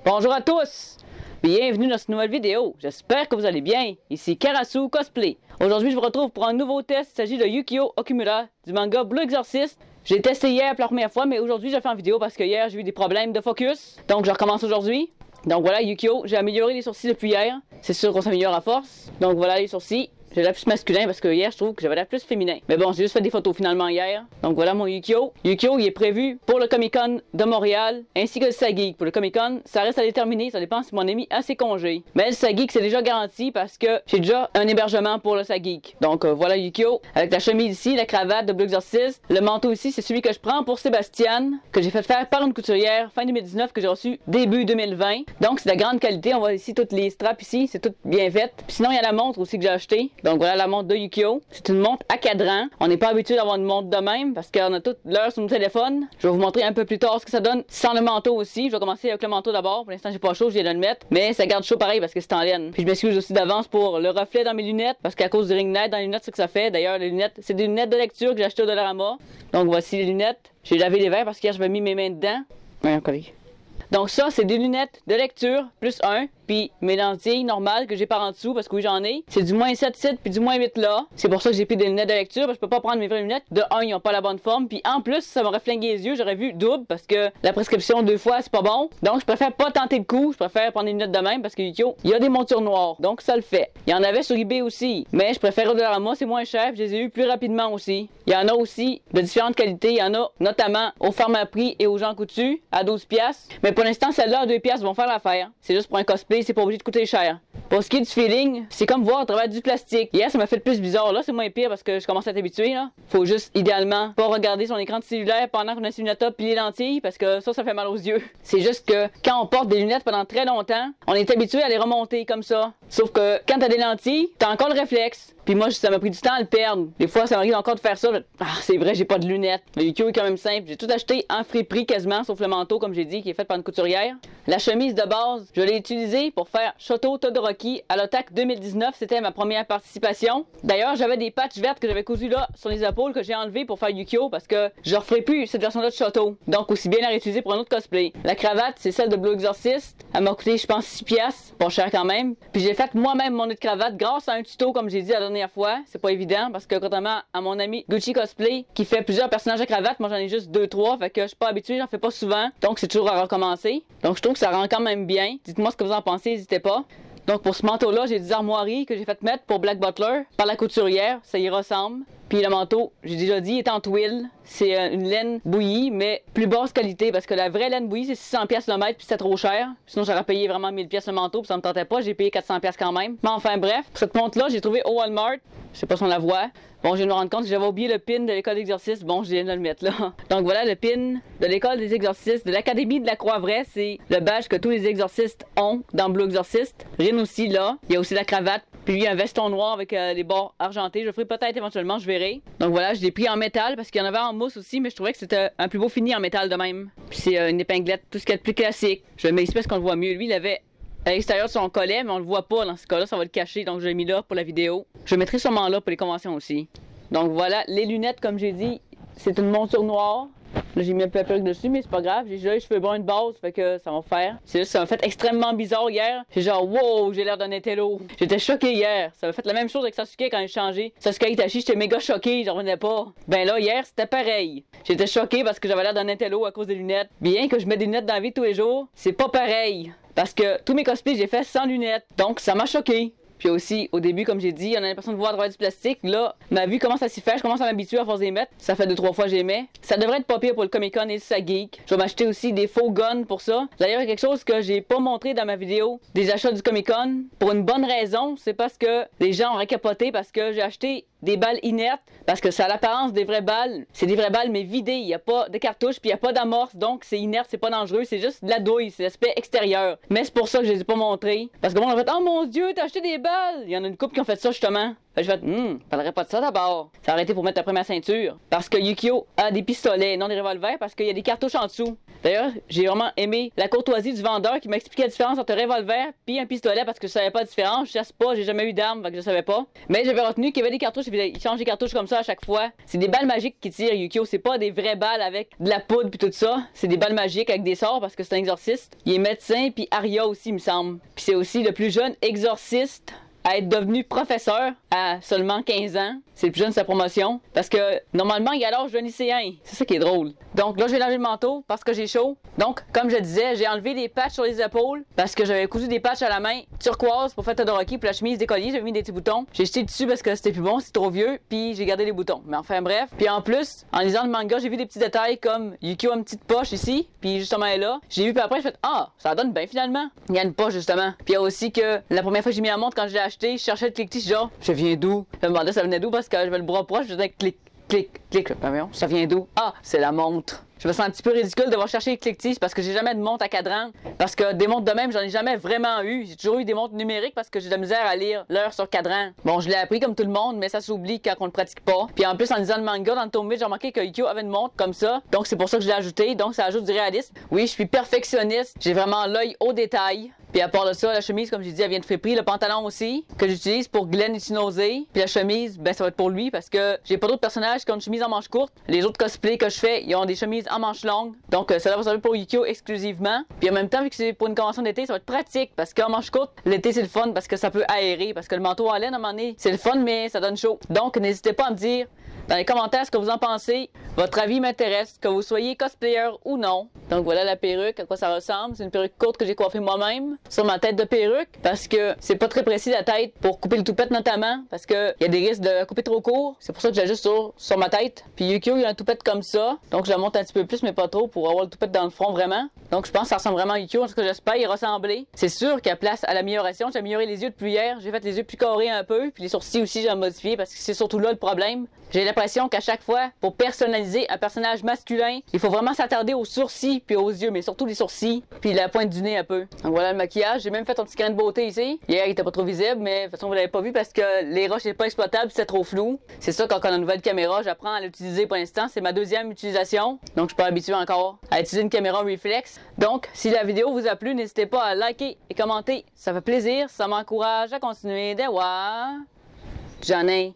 Bonjour à tous! Bienvenue dans cette nouvelle vidéo. J'espère que vous allez bien. Ici Karasu Cosplay. Aujourd'hui, je vous retrouve pour un nouveau test. Il s'agit de Yu-Gi-Oh! Okumura du manga Blue Exorcist. J'ai testé hier pour la première fois, mais aujourd'hui, je fais en vidéo parce que hier, j'ai eu des problèmes de focus. Donc, je recommence aujourd'hui. Donc voilà, Yu-Gi-Oh! J'ai amélioré les sourcils depuis hier. C'est sûr qu'on s'améliore à force. Donc voilà les sourcils. J'ai l'air plus masculin parce que hier, je trouve que j'avais l'air plus féminin. Mais bon, j'ai juste fait des photos finalement hier. Donc voilà mon Yu-Gi-Oh! Yu-Gi-Oh! Il est prévu pour le Comic-Con de Montréal ainsi que le Sageek. Pour le Comic-Con, ça reste à déterminer. Ça dépend si mon ami a ses congés. Mais le Sageek, c'est déjà garanti parce que j'ai déjà un hébergement pour le Sageek. Donc voilà Yu-Gi-Oh! Avec la chemise ici, la cravate de Blue Exorcist. Le manteau ici, c'est celui que je prends pour Sébastien, que j'ai fait faire par une couturière fin 2019, que j'ai reçu début 2020. Donc c'est de grande qualité. On voit ici toutes les straps ici. C'est tout bien fait. Puis sinon, il y a la montre aussi que j'ai acheté. Donc voilà la montre de Yu-Gi-Oh! C'est une montre à cadran. On n'est pas habitué d'avoir une montre de même parce qu'on a toute l'heure sur nos téléphones. Je vais vous montrer un peu plus tard ce que ça donne sans le manteau aussi. Je vais commencer avec le manteau d'abord. Pour l'instant, j'ai pas chaud, je viens de le mettre. Mais ça garde chaud pareil parce que c'est en laine. Puis je m'excuse aussi d'avance pour le reflet dans mes lunettes parce qu'à cause du ring light dans les lunettes, c'est ce que ça fait. D'ailleurs, les lunettes, c'est des lunettes de lecture que j'ai achetées au Dollarama. Donc voici les lunettes. J'ai lavé les verres parce qu'hier, j'avais mis mes mains dedans. Ouais, collé. Donc ça, c'est des lunettes de lecture plus 1. Puis mes lentilles normales que j'ai par en dessous parce que oui j'en ai. C'est du moins 7 ici puis du moins 8 là. C'est pour ça que j'ai pris des lunettes de lecture parce que je peux pas prendre mes vraies lunettes. De 1, ils ont pas la bonne forme. Puis en plus, ça m'aurait flingué les yeux. J'aurais vu double parce que la prescription 2 fois c'est pas bon. Donc je préfère pas tenter le coup. Je préfère prendre des lunettes de même parce que Yu-Gi-Oh! Il y a des montures noires. Donc ça le fait. Il y en avait sur eBay aussi. Mais je préfère au Dollarama, c'est moins cher. Je les ai eu plus rapidement aussi. Il y en a aussi de différentes qualités. Il y en a notamment au Pharmaprix et aux Jean Coutu à 12$. Mais pour l'instant, celles-là à 2$ vont faire l'affaire. C'est juste pour un cosplay, c'est pas obligé de coûter cher. Pour ce qui est du feeling, c'est comme voir à travers du plastique. Hier, ça m'a fait plus bizarre. Là, c'est moins pire parce que je commence à être habitué. Là. Faut juste, idéalement, pas regarder son écran de cellulaire pendant qu'on a ses lunettes puis les lentilles parce que ça fait mal aux yeux. C'est juste que quand on porte des lunettes pendant très longtemps, on est habitué à les remonter comme ça. Sauf que quand t'as des lentilles, t'as encore le réflexe. Puis moi, ça m'a pris du temps à le perdre. Des fois, ça m'arrive encore de faire ça. Ah, c'est vrai, j'ai pas de lunettes. Le Yu-Gi-Oh! Est quand même simple. J'ai tout acheté en friperie quasiment, sauf le manteau, comme j'ai dit, qui est fait par une couturière. La chemise de base, je l'ai utilisée pour faire Shoto Todoroki à l'Otak 2019. C'était ma première participation. D'ailleurs, j'avais des patchs vertes que j'avais cousues là sur les épaules que j'ai enlevées pour faire Yu-Gi-Oh! Parce que je ne referai plus cette version-là de Shoto. Donc, aussi bien la réutiliser pour un autre cosplay. La cravate, c'est celle de Blue Exorcist. Elle m'a coûté, je pense, 6$. Pas cher quand même. Puis j'ai fait moi-même mon autre cravate grâce à un tuto, comme j'ai dit la dernière fois. C'est pas évident parce que contrairement à mon ami Gucci Cosplay qui fait plusieurs personnages à cravate, moi j'en ai juste 2-3, fait que je suis pas habitué, j'en fais pas souvent, donc c'est toujours à recommencer. Donc je trouve que ça rend quand même bien. Dites-moi ce que vous en pensez, n'hésitez pas. Donc pour ce manteau-là, j'ai des armoiries que j'ai fait mettre pour Black Butler par la couturière, ça y ressemble. Puis le manteau, j'ai déjà dit, est en twill. C'est une laine bouillie, mais plus basse qualité parce que la vraie laine bouillie, c'est 600$ le mètre, puis c'était trop cher. Sinon, j'aurais payé vraiment 1000$ le manteau, puis ça me tentait pas. J'ai payé 400$ quand même. Mais enfin, bref, cette montre-là, j'ai trouvé au Walmart. Je sais pas si on la voit. Bon, je viens de me rendre compte que j'avais oublié le pin de l'école d'exorcisme. Bon, je viens de le mettre là. Donc voilà, le pin de l'école des exorcistes, de l'Académie de la Croix-Vraie. C'est le badge que tous les exorcistes ont dans Blue Exorcist. Rien aussi là. Il y a aussi la cravate. Puis un veston noir avec les bords argentés. Je le ferai peut-être éventuellement, je verrai. Donc voilà, je l'ai pris en métal parce qu'il y en avait en mousse aussi, mais je trouvais que c'était un plus beau fini en métal de même. Puis c'est une épinglette, tout ce qu'il y a de plus classique. Je le mets ici parce qu'on le voit mieux. Lui, il avait à l'extérieur de son collet, mais on le voit pas dans ce cas-là, ça va le cacher. Donc je l'ai mis là pour la vidéo. Je le mettrai sûrement là pour les conventions aussi. Donc voilà, les lunettes, comme j'ai dit, c'est une monture noire. Là, j'ai mis un peu de perruque dessus, mais c'est pas grave. J'ai déjà les cheveux bruns de base, fait que ça va faire. C'est juste, ça m'a fait extrêmement bizarre hier. J'ai genre, wow, j'ai l'air d'un intello. J'étais choqué hier. Ça m'a fait la même chose avec Sasuke quand j'ai changé. Sasuke Itachi, j'étais méga choqué, j'en revenais pas. Ben là, hier, c'était pareil. J'étais choqué parce que j'avais l'air d'un intello à cause des lunettes. Bien que je mette des lunettes dans la vie tous les jours, c'est pas pareil. Parce que tous mes cosplays, j'ai fait sans lunettes. Donc, ça m'a choqué. Puis aussi, au début, comme j'ai dit, on a l'impression de voir à travers du plastique. Là, ma vue commence à s'y faire. Je commence à m'habituer à force d'y mettre. Ça fait 2-3 fois que j'aimais. Ça devrait être pas pire pour le Comic-Con et le Sageek. Je vais m'acheter aussi des faux guns pour ça. D'ailleurs, il y a quelque chose que j'ai pas montré dans ma vidéo des achats du Comic-Con. Pour une bonne raison, c'est parce que les gens auraient capoté parce que j'ai acheté des balles inertes parce que ça a l'apparence des vraies balles. C'est des vraies balles mais vidées. Il n'y a pas de cartouche puis il n'y a pas d'amorce. Donc c'est inerte, c'est pas dangereux. C'est juste de la douille. C'est l'aspect extérieur. Mais c'est pour ça que je les ai pas montrés. Parce que bon, on a fait, oh mon Dieu, t'as acheté des balles. Il y en a une couple qui ont fait ça justement. Fait que je fais, parlerait pas de ça d'abord. Ça a arrêté pour mettre après ma ceinture. Parce que Yu-Gi-Oh! A des pistolets, non des revolvers, parce qu'il y a des cartouches en dessous. D'ailleurs, j'ai vraiment aimé la courtoisie du vendeur qui m'a expliqué la différence entre un revolver puis un pistolet parce que je savais pas la différence. Je chasse pas, j'ai jamais eu d'arme, fait que je savais pas. Mais j'avais retenu qu'il y avait des cartouches cartouches, puis il change les cartouches comme ça à chaque fois. C'est des balles magiques qui tirent Yukio, c'est pas des vraies balles avec de la poudre puis tout ça. C'est des balles magiques avec des sorts parce que c'est un exorciste. Il est médecin, puis Aria aussi, il me semble. Puis c'est aussi le plus jeune exorciste à être devenu professeur à seulement 15 ans. C'est le plus jeune de sa promotion. Parce que normalement, il a l'âge d'un lycéen. C'est ça qui est drôle. Donc là, je vais laver le manteau parce que j'ai chaud. Donc, comme je disais, j'ai enlevé les patchs sur les épaules parce que j'avais cousu des patchs à la main turquoise pour faire Todoroki. Puis la chemise décollée, j'avais mis des petits boutons. J'ai jeté dessus parce que c'était plus bon, c'était trop vieux. Puis j'ai gardé les boutons. Mais enfin, bref. Puis en plus, en lisant le manga, j'ai vu des petits détails comme Yukio a une petite poche ici. Puis justement, elle est là. J'ai vu, puis après, j'ai fait ah, ça donne bien finalement. Il y a une poche justement. Puis il y a aussi que la première fois que j'ai mis la montre, quand je l'ai acheté, je cherchais le clic-tic, genre, ça vient d'où? Je me demandais ça venait d'où parce que j'avais le bras proche, je faisais clic, clic, clic. Ça vient d'où? Ah, c'est la montre. Je me sens un petit peu ridicule de devoir chercher les clic-tic parce que j'ai jamais de montre à cadran. Parce que des montres de même, j'en ai jamais vraiment eu. J'ai toujours eu des montres numériques parce que j'ai de la misère à lire l'heure sur cadran. Bon, je l'ai appris comme tout le monde, mais ça s'oublie quand on le pratique pas. Puis en plus, en lisant le manga, dans le tome 8, j'ai remarqué que Yukio avait une montre comme ça. Donc c'est pour ça que je l'ai ajouté. Donc ça ajoute du réalisme. Oui, je suis perfectionniste. J'ai vraiment l'œil au détail. Puis à part de ça, la chemise, comme j'ai dit, elle vient de Friperie. Le pantalon aussi, que j'utilise pour Glenn Ichinose. Puis la chemise, ben ça va être pour lui parce que j'ai pas d'autres personnages qui ont une chemise en manche courte. Les autres cosplays que je fais, ils ont des chemises en manche longue. Donc cela va servir pour Yukio exclusivement. Puis en même temps, vu que c'est pour une convention d'été, ça va être pratique parce qu'en manche courte, l'été c'est le fun parce que ça peut aérer. Parce que le manteau en laine, à un moment donné, c'est le fun, mais ça donne chaud. Donc n'hésitez pas à me dire dans les commentaires ce que vous en pensez. Votre avis m'intéresse, que vous soyez cosplayer ou non. Donc voilà la perruque, à quoi ça ressemble. C'est une perruque courte que j'ai coiffée moi-même sur ma tête de perruque parce que c'est pas très précis la tête pour couper le toupette notamment parce que il y a des risques de couper trop court. C'est pour ça que je l'ai juste sur ma tête. Puis Yukio il a un toupette comme ça. Donc je la monte un petit peu plus mais pas trop pour avoir le toupette dans le front vraiment. Donc je pense que ça ressemble vraiment à Yukio. En tout cas j'espère y ressembler. C'est sûr qu'il y a place à l'amélioration. J'ai amélioré les yeux depuis hier. J'ai fait les yeux plus carrés un peu. Puis les sourcils aussi j'ai modifié parce que c'est surtout là le problème. J'ai l'impression qu'à chaque fois, pour personnaliser un personnage masculin, il faut vraiment s'attarder aux sourcils puis aux yeux, mais surtout les sourcils, puis la pointe du nez un peu. Donc voilà le maquillage. J'ai même fait un petit grain de beauté ici. Hier, il était pas trop visible, mais de toute façon, vous l'avez pas vu parce que les roches n'étaient pas exploitables, c'était trop flou. C'est ça, quand on a une nouvelle caméra, j'apprends à l'utiliser pour l'instant. C'est ma deuxième utilisation, donc je suis pas habitué encore à utiliser une caméra réflexe. Donc, si la vidéo vous a plu, n'hésitez pas à liker et commenter. Ça fait plaisir, ça m'encourage à continuer de voir. J'en ai.